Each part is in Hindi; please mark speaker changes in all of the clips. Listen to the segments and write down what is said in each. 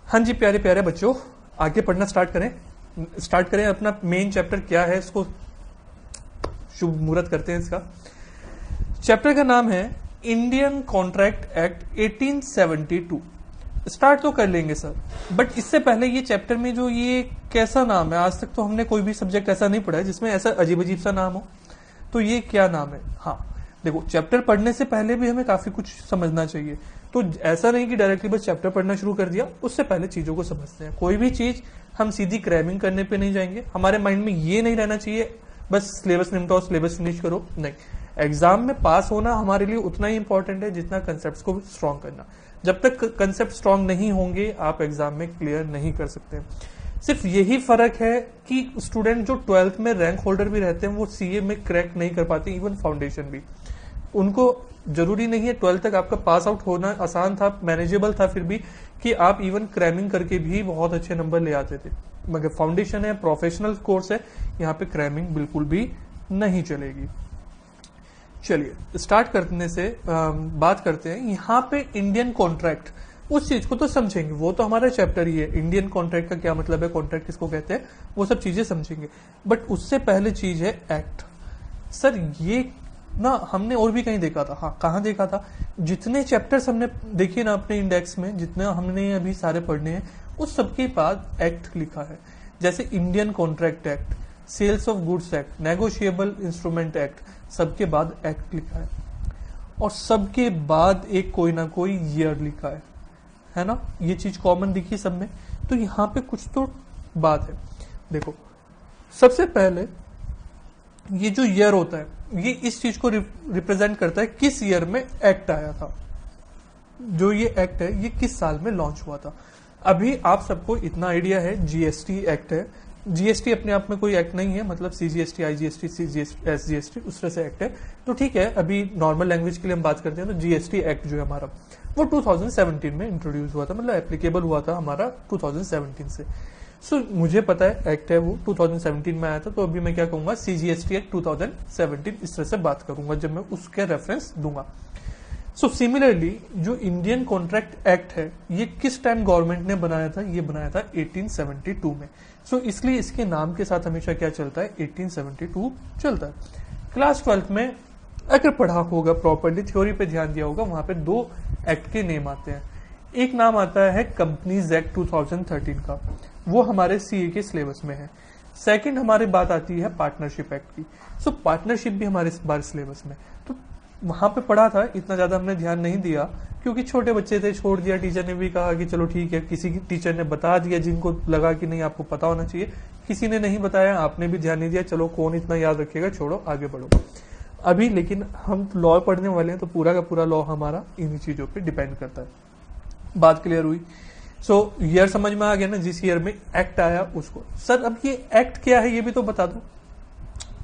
Speaker 1: हाँ जी प्यारे प्यारे बच्चों, आगे पढ़ना स्टार्ट करें। अपना मेन चैप्टर क्या है इसको शुभ मुहूर्त करते हैं। इसका चैप्टर का नाम है इंडियन कॉन्ट्रैक्ट एक्ट 1872। स्टार्ट तो कर लेंगे सर, बट इससे पहले ये चैप्टर में जो ये कैसा नाम है, आज तक तो हमने कोई भी सब्जेक्ट ऐसा नहीं पढ़ा है जिसमें ऐसा अजीब अजीब सा नाम हो। तो ये क्या नाम है? हाँ देखो, चैप्टर पढ़ने से पहले भी हमें काफी कुछ समझना चाहिए। तो ऐसा नहीं कि डायरेक्टली बस चैप्टर पढ़ना शुरू कर दिया, उससे पहले चीजों को समझते हैं। कोई भी चीज हम सीधी क्रैमिंग करने पे नहीं जाएंगे। हमारे माइंड में ये नहीं रहना चाहिए बस सिलेबस निपटाओ, सिलेबस फिनिश करो। नहीं, एग्जाम में पास होना हमारे लिए उतना ही इंपॉर्टेंट है जितना कंसेप्ट को स्ट्रॉन्ग करना। जब तक कंसेप्ट स्ट्रॉन्ग नहीं होंगे आप एग्जाम में क्लियर नहीं कर सकते। सिर्फ यही फर्क है कि स्टूडेंट जो 12th में रैंक होल्डर भी रहते हैं वो सीए में क्रैक नहीं कर पाते, इवन फाउंडेशन भी। उनको जरूरी नहीं है 12th तक आपका पास आउट होना आसान था, मैनेजेबल था फिर भी, कि आप इवन क्रैमिंग करके भी बहुत अच्छे नंबर ले आते थे। मगर फाउंडेशन है, प्रोफेशनल कोर्स है, यहाँ पे क्रैमिंग बिल्कुल भी नहीं चलेगी। चलिए स्टार्ट करने से बात करते हैं। यहाँ पे इंडियन कॉन्ट्रैक्ट, उस चीज को तो समझेंगे, वो तो हमारा चैप्टर ही है। इंडियन कॉन्ट्रैक्ट का क्या मतलब है, कॉन्ट्रैक्ट किसको कहते हैं, वो सब चीजें समझेंगे। बट उससे पहले चीज है एक्ट। सर ये ना हमने और भी कहीं देखा था। हाँ, कहाँ देखा था? जितने चैप्टर्स हमने देखिए ना अपने इंडेक्स में, जितने हमने अभी सारे पढ़ने हैं, उस सबके बाद एक्ट लिखा है। जैसे Indian contract act, sales of goods act, negotiable instrument act, सबके बाद एक्ट लिखा है। और सबके बाद एक कोई ना कोई ईयर लिखा है ना? ये चीज कॉमन दिखी सब में। तो यहाँ पे कुछ तो बात है। देखो, सबसे पहले ये जो ईयर होता है ये इस चीज को रिप्रेजेंट करता है किस ईयर में एक्ट आया था। जो ये एक्ट है ये किस साल में लॉन्च हुआ था। अभी आप सबको इतना आइडिया है, जीएसटी एक्ट है। जीएसटी अपने आप में कोई एक्ट नहीं है, मतलब सीजीएसटी, आईजीएसटी, सीजीएसटी, एसजीएसटी उस तरह से एक्ट है। तो ठीक है, अभी नॉर्मल लैंग्वेज के लिए हम बात करते हैं तो जीएसटी एक्ट जो है हमारा वो 2017 में इंट्रोड्यूस हुआ था, मतलब एप्लीकेबल हुआ था हमारा 2017 से। सो मुझे पता है एक्ट है वो 2017 में आया था। तो अभी मैं क्या कहूंगा, सीजीएसटी एक्ट 2017 इस तरह से बात करूंगा जब मैं उसके रेफरेंस दूंगा। सो सिमिलरली जो इंडियन कॉन्ट्रैक्ट एक्ट है ये किस टाइम गवर्नमेंट ने बनाया था? ये बनाया था 1872 में। सो इसलिए इसके नाम के साथ हमेशा क्या चलता है, 1872 चलता है। क्लास 12th में अगर पढ़ा होगा, प्रॉपर्ली थ्योरी पे ध्यान दिया होगा, वहां पे दो एक्ट के नेम आते हैं। एक नाम आता है कंपनीज एक्ट 2013 का, वो हमारे सीए के सिलेबस में है। सेकंड हमारी बात आती है पार्टनरशिप एक्ट की। सो पार्टनरशिप भी हमारे इस बार सिलेबस में। तो वहां पे पढ़ा था, इतना ज्यादा हमने ध्यान नहीं दिया क्योंकि छोटे बच्चे थे, छोड़ दिया। टीचर ने भी कहा कि चलो ठीक है, किसी टीचर ने बता दिया जिनको लगा कि नहीं आपको पता होना चाहिए, किसी ने नहीं बताया, आपने भी ध्यान नहीं दिया, चलो कौन इतना याद रखेगा, छोड़ो आगे बढ़ो। अभी लेकिन हम लॉ पढ़ने वाले हैं तो पूरा का पूरा लॉ हमारा इन्हीं चीजों पर डिपेंड करता है। बात क्लियर हुई? सो ईयर समझ में आ गया ना, जिस ईयर में एक्ट आया उसको। सर अब ये एक्ट क्या है ये भी तो बता दो।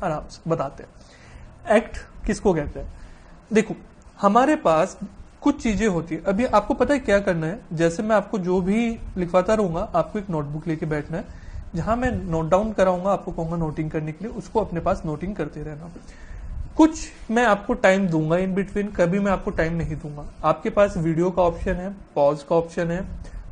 Speaker 1: आराम से बताते हैं एक्ट किसको कहते हैं। देखो, हमारे पास कुछ चीजें होती है। अभी आपको पता है क्या करना है, जैसे मैं आपको जो भी लिखवाता रहूंगा, आपको एक नोटबुक लेके बैठना है, जहां मैं नोट डाउन कराऊंगा, आपको कहूंगा नोटिंग करने के लिए, उसको अपने पास नोटिंग करते रहना। कुछ मैं आपको टाइम दूंगा इन बिटवीन, कभी मैं आपको टाइम नहीं दूंगा। आपके पास वीडियो का ऑप्शन है, पॉज का ऑप्शन है,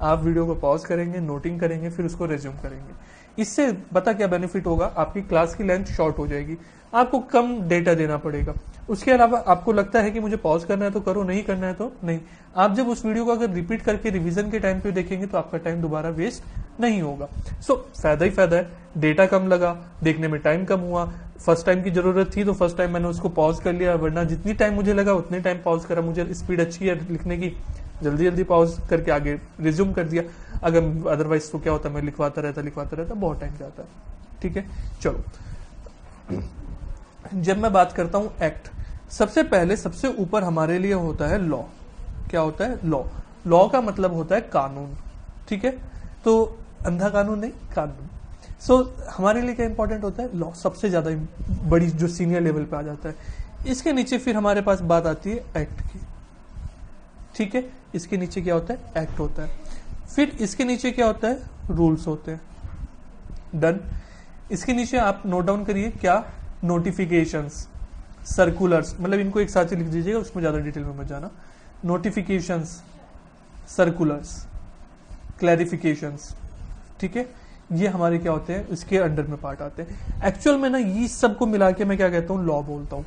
Speaker 1: आप वीडियो को पॉज करेंगे, नोटिंग करेंगे, फिर उसको रिज्यूम करेंगे। इससे पता क्या बेनिफिट होगा, आपकी क्लास की लेंथ शॉर्ट हो जाएगी, आपको कम डेटा देना पड़ेगा। उसके अलावा आपको लगता है कि मुझे पॉज करना है तो करो, नहीं करना है तो नहीं। आप जब उस वीडियो को अगर रिपीट करके रिवीजन के टाइम पे देखेंगे तो आपका टाइम दोबारा वेस्ट नहीं होगा। सो फायदा ही फायदा है, डेटा कम लगा, देखने में टाइम कम हुआ। फर्स्ट टाइम की जरूरत थी तो फर्स्ट टाइम मैंने उसको पॉज कर लिया, वरना जितनी टाइम मुझे लगा उतने टाइम पॉज करा। मुझे स्पीड अच्छी है लिखने की, जल्दी जल्दी पॉज करके आगे रिज्यूम कर दिया। अगर अदरवाइज तो क्या होता, मैं लिखवाता रहता, बहुत टाइम जाता है। ठीक है, चलो जब मैं बात करता हूं एक्ट, सबसे पहले सबसे ऊपर हमारे लिए होता है लॉ। क्या होता है? लॉ। लॉ का मतलब होता है कानून। ठीक है, तो अंधा कानून नहीं, कानून। सो हमारे लिए क्या इंपॉर्टेंट होता है? लॉ सबसे ज्यादा बड़ी, जो सीनियर लेवल पे आ जाता है। इसके नीचे फिर हमारे पास बात आती है एक्ट की। ठीक है, इसके नीचे क्या होता है? एक्ट होता है। फिर इसके नीचे क्या होता है? रूल्स होते हैं। डन। इसके नीचे आप नोट डाउन करिए क्या? नोटिफिकेशंस, सर्कुलर्स, मतलब इनको एक साथ ही लिख दीजिएगा, उसमें ज्यादा डिटेल में मत जाना। नोटिफिकेशंस, सर्कुलर्स, क्लैरिफिकेशंस, ठीक है, ये हमारे क्या होते हैं, इसके अंडर में पार्ट आते हैं। एक्चुअल में ना ये सबको मिला के मैं क्या कहता हूँ, लॉ बोलता हूँ।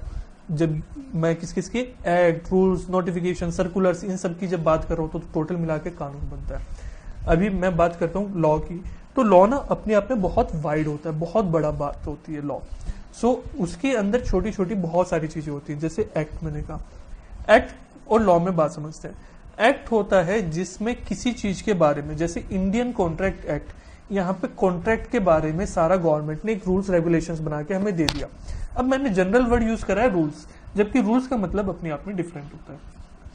Speaker 1: जब मैं किस किस के एक्ट, रूल्स, नोटिफिकेशन, सर्कुलर्स, इन सब की जब बात कर रहा हूँ तो टोटल मिला के कानून बनता है। अभी मैं बात करता हूँ लॉ की, तो लॉ ना अपने आप में बहुत वाइड होता है, बहुत बड़ा बात होती है लॉ। सो उसके अंदर छोटी छोटी बहुत सारी चीजें होती हैं। जैसे एक्ट, मैंने कहा एक्ट और लॉ में बात समझते हैं। एक्ट होता है जिसमें किसी चीज के बारे में, जैसे इंडियन कॉन्ट्रैक्ट एक्ट, यहाँ पे कॉन्ट्रैक्ट के बारे में सारा गवर्नमेंट ने एक रूल्स रेगुलेशंस बना के हमें दे दिया। अब मैंने जनरल वर्ड यूज करा है रूल्स, जबकि रूल्स का मतलब अपने आप में डिफरेंट होता है।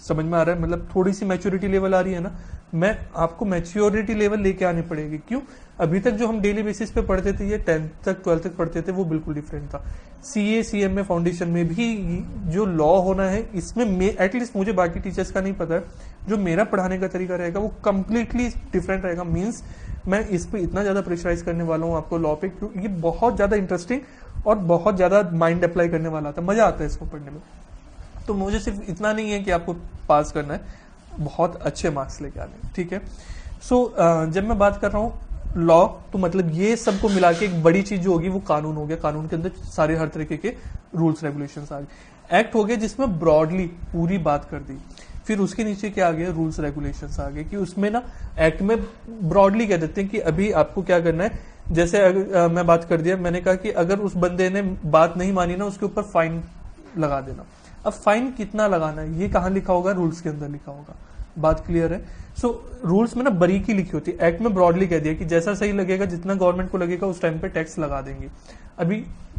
Speaker 1: समझ में आ रहा है, मतलब थोड़ी सी मैच्योरिटी लेवल आ रही है ना। मैं आपको मैच्योरिटी लेवल लेके आनी पड़ेगी। क्यों? अभी तक जो हम डेली बेसिस पे पढ़ते थे, ये 10th तक 12th तक पढ़ते थे, वो बिल्कुल डिफरेंट था। सीए सीएमए फाउंडेशन में भी जो लॉ होना है, इसमें एटलीस्ट मुझे बाकी टीचर्स का नहीं पता है, जो मेरा पढ़ाने का तरीका रहेगा वो कंप्लीटली डिफरेंट रहेगा। मीन्स मैं इस पे इतना ज्यादा प्रेशराइज करने वाला हूँ आपको लॉ पे, क्योंकि ये बहुत ज्यादा इंटरेस्टिंग और बहुत ज्यादा माइंड अप्लाई करने वाला था, मजा आता है इसको पढ़ने में। तो मुझे सिर्फ इतना नहीं है कि आपको पास करना है, बहुत अच्छे मार्क्स लेके आने हैं, ठीक है। सो जब मैं बात कर रहा हूँ लॉ, तो मतलब ये सबको मिला के एक बड़ी चीज जो होगी वो कानून हो गया। कानून के अंदर सारे हर तरीके के रूल्स रेगुलेशंस आ गए। एक्ट हो गया जिसमें ब्रॉडली पूरी बात कर दी। फिर उसके नीचे क्या आ गया, रूल्स रेगुलेशंस आ गए, कि उसमें ना एक्ट में ब्रॉडली कह देते हैं कि अभी आपको क्या करना है। जैसे मैं बात कर दिया, मैंने कहा कि अगर उस बंदे ने बात नहीं मानी ना, उसके ऊपर फाइन लगा देना। अब फाइन कितना लगाना है, ये कहां लिखा होगा, रूल्स के अंदर लिखा होगा। बात क्लियर है। सो रूल्स में ना बारीकी लिखी होती है। एक्ट में ब्रॉडली कह दिया कि जैसा सही लगेगा, जितना गवर्नमेंट को लगेगा उस टाइम पे टैक्स लगा देंगे। अभी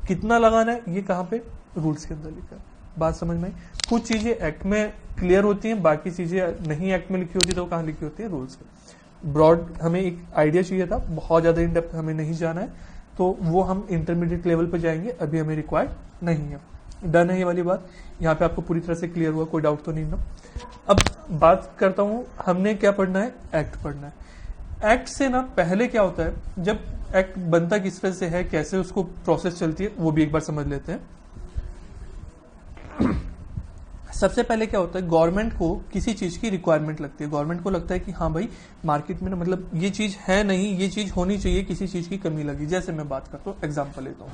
Speaker 1: कितना लगाना है, ये कहां पे, रूल्स के अंदर लिखा है। बात समझ में आई। कुछ चीजें एक्ट में क्लियर होती हैं, बाकी चीजें नहीं एक्ट में लिखी होती, तो कहां लिखी होती है, रूल्स में। ब्रॉड हमें एक आइडिया चाहिए था, बहुत ज्यादा इन डेप्थ हमें नहीं जाना है, तो वो हम इंटरमीडिएट लेवल पे जाएंगे, अभी हमें रिक्वायर्ड नहीं है। डन है ये वाली बात, यहाँ पे आपको पूरी तरह से क्लियर हुआ, कोई डाउट तो नहीं ना। अब बात करता हूं, हमने क्या पढ़ना है, एक्ट पढ़ना है। एक्ट से ना पहले क्या होता है, जब एक्ट बनता किस तरह से है, कैसे उसको प्रोसेस चलती है, वो भी एक बार समझ लेते हैं। सबसे पहले क्या होता है, गवर्नमेंट को किसी चीज की रिक्वायरमेंट लगती है। गवर्नमेंट को लगता है कि हाँ भाई मार्केट में ना, मतलब ये चीज है नहीं, ये चीज होनी चाहिए, किसी चीज की कमी लगी। जैसे मैं बात करता हूँ, एग्जाम्पल लेता हूँ,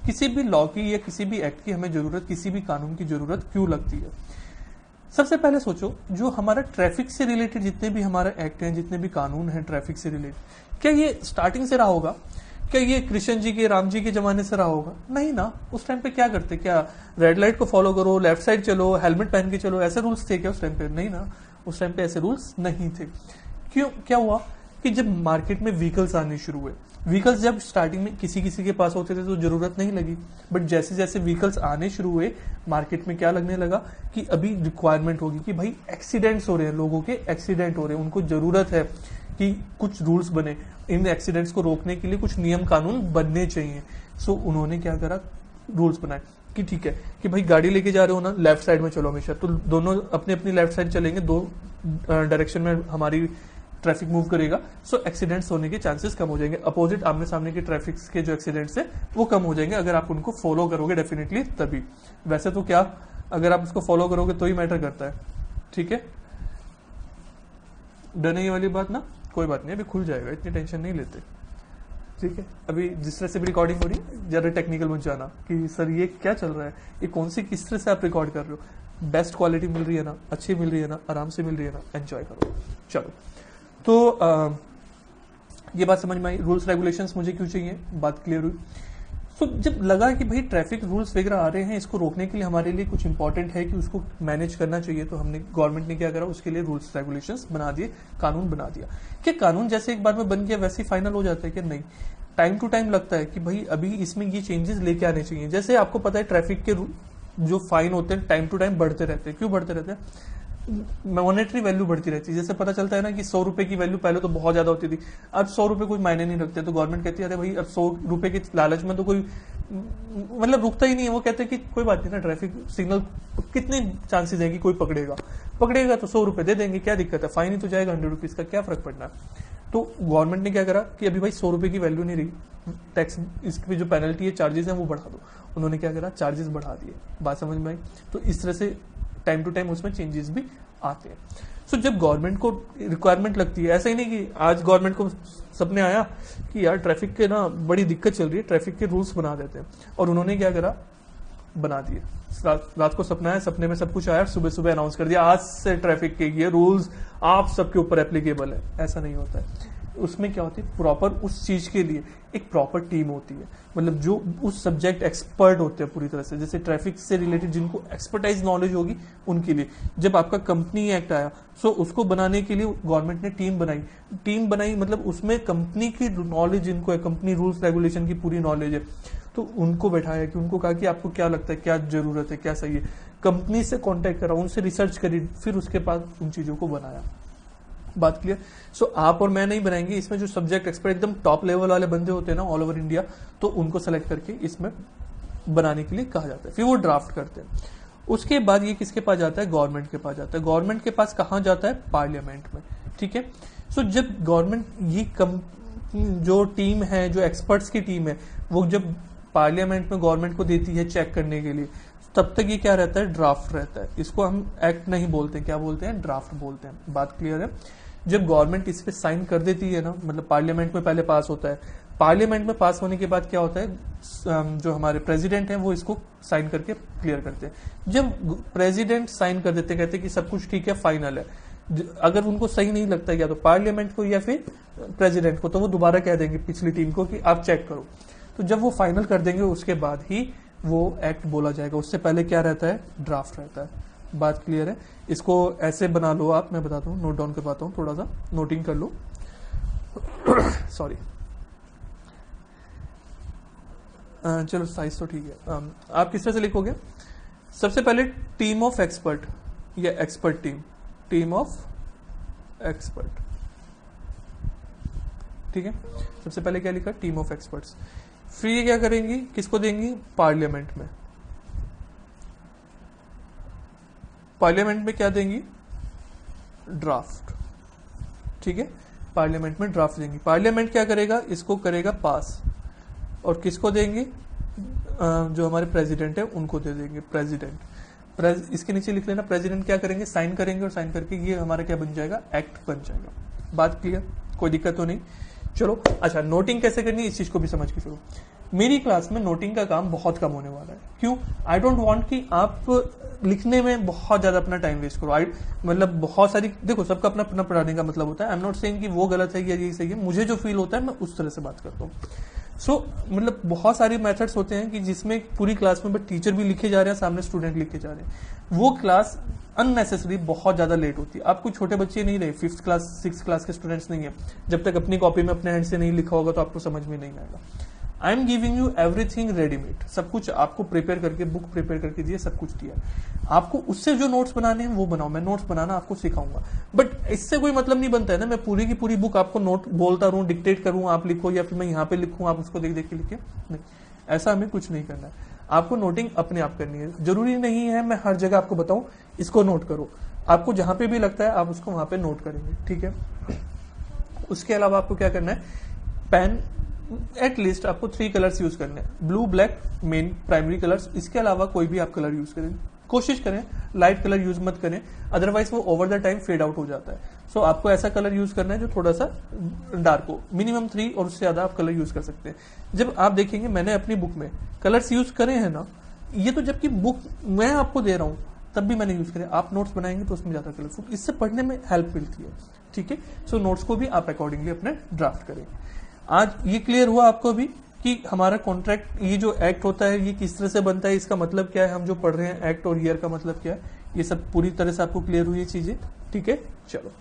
Speaker 1: किसी भी लॉ की या किसी भी एक्ट की हमें जरूरत, किसी भी कानून की जरूरत क्यों लगती है। सबसे पहले सोचो, जो हमारा ट्रैफिक से रिलेटेड जितने भी हमारे एक्ट हैं, जितने भी कानून हैं ट्रैफिक से रिलेटेड, क्या ये स्टार्टिंग से रहा होगा? क्या ये कृष्ण जी के, राम जी के जमाने से रहा होगा? नहीं ना। उस टाइम पे क्या करते, क्या रेड लाइट को फॉलो करो, लेफ्ट साइड चलो, हेलमेट पहन के चलो, ऐसे रूल्स थे क्या उस टाइम पे? नहीं ना, उस टाइम पे ऐसे रूल्स नहीं थे। क्यों? क्या हुआ कि जब मार्केट में व्हीकल्स आने शुरू हुए, व्हीकल्स जब स्टार्टिंग में किसी किसी के पास होते थे तो जरूरत नहीं लगी, बट जैसे जैसे व्हीकल्स आने शुरू हुए, मार्केट में क्या लगने लगा कि अभी रिक्वायरमेंट होगी कि भाई एक्सीडेंट्स हो रहे हैं, लोगों के एक्सीडेंट हो रहे हैं, उनको जरूरत है कि कुछ रूल्स बने, इन एक्सीडेंट्स को रोकने के लिए कुछ नियम कानून बनने चाहिए। सो उन्होंने क्या करा, रूल्स बनाए कि ठीक है कि भाई गाड़ी लेके जा रहे हो ना, लेफ्ट साइड में चलो हमेशा, तो दोनों अपनी अपनी लेफ्ट साइड चलेंगे, दो डायरेक्शन में हमारी ट्रैफिक मूव करेगा। सो एक्सीडेंट्स होने के चांसेस कम हो जाएंगे, अपोजिट आमने सामने के ट्रैफिक के जो एक्सीडेंट्स है वो कम हो जाएंगे, अगर आप उनको फॉलो करोगे डेफिनेटली तभी। वैसे तो क्या, अगर आप उसको फॉलो करोगे तो ही मैटर करता है, ठीक है। डन है ये वाली बात ना, कोई बात नहीं, अभी खुल जाएगा, इतनी टेंशन नहीं लेते, ठीक है। अभी जिस तरह से भी रिकॉर्डिंग हो रही है, जरा टेक्निकल मत जाना कि सर ये क्या चल रहा है, ये कौन सी किस तरह से आप रिकॉर्ड कर रहे हो। बेस्ट क्वालिटी मिल रही है ना, अच्छी मिल रही है ना, आराम से मिल रही है ना, एंजॉय करो। चलो, तो ये बात समझ में आई, रूल्स रेगुलेशंस मुझे क्यों चाहिए, बात क्लियर हुई। सो जब लगा कि भाई ट्रैफिक रूल्स वगैरह आ रहे हैं, इसको रोकने के लिए हमारे लिए कुछ इंपॉर्टेंट है कि उसको मैनेज करना चाहिए, तो हमने, गवर्नमेंट ने क्या करा, उसके लिए रूल्स रेगुलेशंस बना दिए, कानून बना दिया। क्या कानून जैसे एक बार में बन गया वैसे ही फाइनल हो जाता है क्या? नहीं, टाइम टू टाइम लगता है कि भाई अभी इसमें ये चेंजेस लेके आने चाहिए। जैसे आपको पता है ट्रैफिक के जो फाइन होते हैं टाइम टू टाइम बढ़ते रहते हैं। क्यों बढ़ते रहते हैं? मॉनेटरी वैल्यू बढ़ती रहती है। जैसे पता चलता है ना कि 100 रुपए की वैल्यू पहले तो बहुत ज्यादा होती थी, अब 100 रुपए कोई मायने नहीं रखते, तो गवर्नमेंट कहती है अरे भाई अब 100 रुपए के लालच में तो कोई मतलब रुकता ही नहीं है। वो कहते हैं कि कोई बात नहीं ना, ट्रैफिक सिग्नल कितने चांसेस है कि कोई पकड़ेगा तो 100 रुपए दे देंगे, क्या दिक्कत है, फाइन ही तो जाएगा 100 रुपीज का, क्या फर्क पड़ना है। तो गवर्नमेंट ने क्या करा कि अभी भाई 100 रुपए की वैल्यू नहीं रही, टैक्स इसकी जो पेनल्टी है, चार्जेस है वो बढ़ा दो। उन्होंने क्या करा, चार्जेस बढ़ा दिए। बात समझ में आई। तो इस तरह से टाइम टू टाइम उसमें चेंजेस भी आते हैं। सो जब गवर्नमेंट को रिक्वायरमेंट लगती है, ऐसा ही नहीं कि आज गवर्नमेंट को सपने आया कि यार ट्रैफिक के ना बड़ी दिक्कत चल रही है, ट्रैफिक के रूल्स बना देते हैं, और उन्होंने क्या करा, बना दिए। रात को सपना है, सपने में सब कुछ आया, सुबह सुबह अनाउंस कर दिया आज से ट्रैफिक के ये रूल्स आप सबके ऊपर एप्लीकेबल है। ऐसा नहीं होता है। उसमें क्या होती है, प्रॉपर उस चीज के लिए एक प्रॉपर टीम होती है, मतलब जो उस सब्जेक्ट एक्सपर्ट होते हैं पूरी तरह से, जैसे ट्रैफिक से रिलेटेड जिनको एक्सपर्टाइज नॉलेज होगी उनके लिए। जब आपका कंपनी एक्ट आया, सो उसको बनाने के लिए गवर्नमेंट ने टीम बनाई, मतलब उसमें कंपनी की नॉलेज जिनको है, कंपनी रूल्स रेगुलेशन की पूरी नॉलेज है, तो उनको बैठाया कि उनको कहा कि आपको क्या लगता है, क्या जरूरत है, क्या सही है, कंपनी से कांटेक्ट करा, उनसे रिसर्च करी, फिर उसके बाद उन चीजों को बनाया। बात क्लियर। सो आप और मैं नहीं बनाएंगे, इसमें जो सब्जेक्ट एक्सपर्ट एकदम टॉप लेवल वाले बंदे होते हैं ना ऑल ओवर इंडिया, तो उनको सेलेक्ट करके इसमें बनाने के लिए कहा जाता है, फिर वो ड्राफ्ट करते हैं। उसके बाद ये किसके पास जाता है, गवर्नमेंट के पास जाता है। गवर्नमेंट के पास कहां जाता है, पार्लियामेंट में, ठीक है। सो जब गवर्नमेंट ये जो टीम है, जो एक्सपर्ट्स की टीम है, वो जब पार्लियामेंट में गवर्नमेंट को देती है चेक करने के लिए, तब तक ये क्या रहता है, ड्राफ्ट रहता है। इसको हम एक्ट नहीं बोलते, क्या बोलते हैं, ड्राफ्ट बोलते हैं। बात क्लियर है। जब गवर्नमेंट इस पे साइन कर देती है ना, मतलब पार्लियामेंट में पहले पास होता है, पार्लियामेंट में पास होने के बाद क्या होता है, जो हमारे प्रेसिडेंट हैं वो इसको साइन करके क्लियर करते हैं। जब प्रेसिडेंट साइन कर देते, कहते हैं कि सब कुछ ठीक है, फाइनल है, अगर उनको सही नहीं लगता या तो पार्लियामेंट को या फिर प्रेसिडेंट को, तो वो दोबारा कह देंगे पिछली टीम को कि आप चेक करो। तो जब वो फाइनल कर देंगे उसके बाद ही वो एक्ट बोला जाएगा, उससे पहले क्या रहता है, ड्राफ्ट रहता है। बात क्लियर है। इसको ऐसे बना लो आप, मैं बताता हूँ, नोट डाउन करवाता हूँ, थोड़ा सा नोटिंग कर लो। सॉरी, चलो साइज तो ठीक है। आप किस तरह से लिखोगे, सबसे पहले टीम ऑफ एक्सपर्ट या एक्सपर्ट टीम ऑफ एक्सपर्ट, ठीक है। सबसे पहले क्या लिखा, टीम ऑफ एक्सपर्ट्स। फिर ये क्या करेंगी, किसको देंगी, पार्लियामेंट में। पार्लियामेंट में क्या देंगी, ड्राफ्ट, ठीक है। पार्लियामेंट में ड्राफ्ट देंगी, पार्लियामेंट क्या करेगा, इसको करेगा पास, और किसको देंगे, जो हमारे प्रेसिडेंट है उनको दे देंगे, प्रेसिडेंट। इसके नीचे लिख लेना, प्रेसिडेंट क्या करेंगे, साइन करेंगे, और साइन करके ये हमारा क्या बन जाएगा, एक्ट बन जाएगा। बात क्लियर, कोई दिक्कत तो नहीं। चलो अच्छा, नोटिंग कैसे करनी है इस चीज को भी समझ के चलो। मेरी क्लास में नोटिंग का काम बहुत कम होने वाला है। क्यों, आई डोंट वांट कि आप लिखने में बहुत ज्यादा अपना टाइम वेस्ट करो। मतलब बहुत सारी, देखो सबका अपना अपना पढ़ाने का मतलब होता है। आई एम नॉट सेइंग कि वो गलत है या यही सही है, मुझे जो फील होता है मैं उस तरह से बात करता हूँ। मतलब बहुत सारे मेथड्स होते हैं कि जिसमें पूरी क्लास में बट टीचर भी लिखे जा रहे हैं, सामने स्टूडेंट लिखे जा रहे हैं, वो क्लास अननेसेसरी बहुत ज्यादा लेट होती है। आप कोई छोटे बच्चे नहीं रहे, 5th क्लास 6th क्लास के स्टूडेंट्स नहीं है, जब तक अपनी कॉपी में अपने हैंड से नहीं लिखा होगा तो आपको समझ में नहीं आएगा। I am giving you everything readymade, सब कुछ आपको प्रिपेयर करके, बुक प्रिपेयर करके दिए, सब कुछ दिया। आपको उससे जो नोट्स बनाने हैं वो बनाओ, मैं नोट्स बनाना आपको सिखाऊंगा। बट इससे कोई मतलब नहीं बनता है ना, मैं पूरी की पूरी बुक आपको नोट बोलता रहूं, डिक्टेट करूं, आप लिखो, या फिर मैं यहाँ पे लिखूं, आप उसको देख देख के लिखे। नहीं, ऐसा हमें कुछ नहीं करना है। आपको नोटिंग अपने आप करनी है। जरूरी नहीं है मैं हर जगह आपको बताऊं इसको नोट करो, आपको जहां पे भी लगता है आप उसको वहां पे नोट करेंगे, ठीक है। उसके अलावा आपको क्या करना है, पेन एटलीस्ट आपको 3 कलर्स यूज करने हैं, blue black main primary colours. इसके अलावा कोई भी आप कलर यूज करें, कोशिश करें लाइट कलर यूज मत करें, अदरवाइज वो over the time fade out हो जाता है। सो आपको ऐसा कलर यूज करना है जो थोड़ा सा डार्क हो, मिनिमम 3 और उससे ज्यादा आप कलर यूज कर सकते हैं। जब आप देखेंगे मैंने अपनी बुक में कलर्स यूज करे हैं ना, ये तो जबकि बुक मैं आपको दे रहा हूं तब भी मैंने यूज करे, आप नोट्स बनाएंगे तो उसमें ज्यादा कलरफुल, इससे पढ़ने में हेल्प मिलती है, ठीक है। सो नोट्स को भी आप अकॉर्डिंगली अपने ड्राफ्ट करेंगे। आज ये क्लियर हुआ आपको भी कि हमारा कॉन्ट्रैक्ट, ये जो एक्ट होता है ये किस तरह से बनता है, इसका मतलब क्या है, हम जो पढ़ रहे हैं एक्ट और ईयर का मतलब क्या है, ये सब पूरी तरह से आपको क्लियर हुई ये चीजें, ठीक है। चलो।